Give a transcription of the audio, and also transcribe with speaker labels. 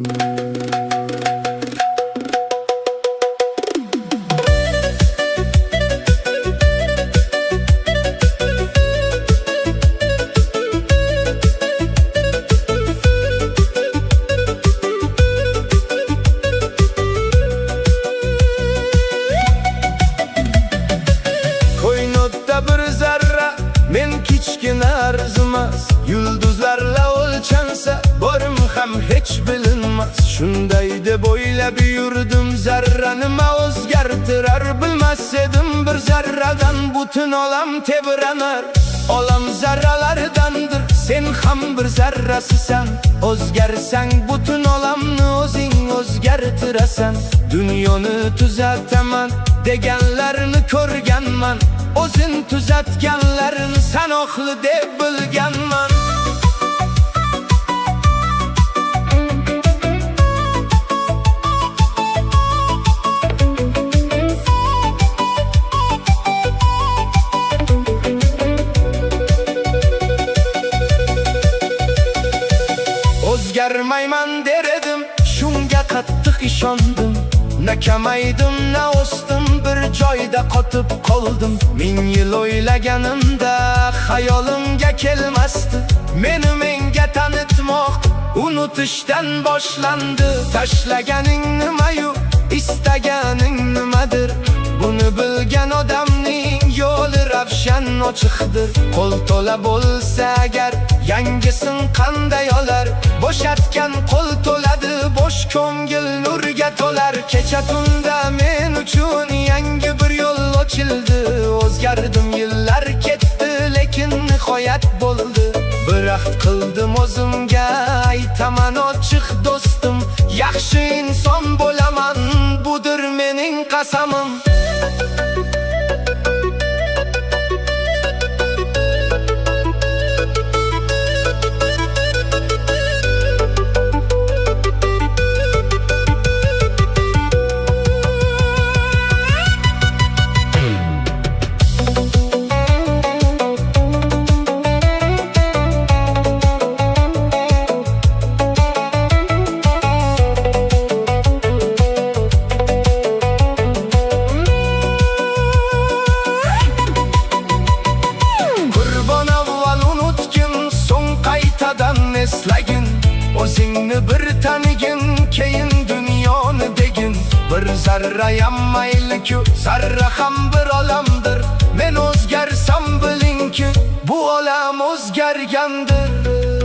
Speaker 1: Koynutda bir zarra men kichkina arzimas, yulduzlarla o'lchansa borim ham hech bilinmas. Shunday deb o'ylab yurdim, zarra nima o'zgartirar bilmas edim. Bir zarradan butun olam tebranar, olam zarralardandir, sen ham bir zarrasisan. O'zgarsang butun olamni o'zing o'zgartirasan. Dunyoni tuzataman deganlarini ko'rganman, o'zin tuzatganlarini sanoqli deb bilganman. O'zgarmayman der edim, shunga qattiq ishondim. Na kamaydim, na o'sdim, bir joyda qotib qoldim. Ming yil o'ylaganimda xayolimga kelmasdi, meni menga tanitmoq unutishdan boshlandi. Tashlaganing nimayu, istaganing nimadir? Buni bilgan odamning yo'li ravshan ochiqdir. Qo'l to'la bo'lsa agar yangisin qanday olar? Bo'shatgan qo'l to'ladi, bo'sh ko'ngil nurga to'lar. Kecha tunda men uchun yangi bir yo'l ochildi. O'zgardim, yillar ketdi, lekin nihoyat bo'ldi. Bir ahd qildim o'zimga, aytaman ochiq do'stim, yaxshi inson bo'laman, budir mening qasamim. Eslagin, o'zingni bir tanigin, keyin dunyoni degin. Bir zarrayam mayli-ku, zarra ham bir olamdir. Men o'zgarsam bilingki, bu olam o'zgargandir.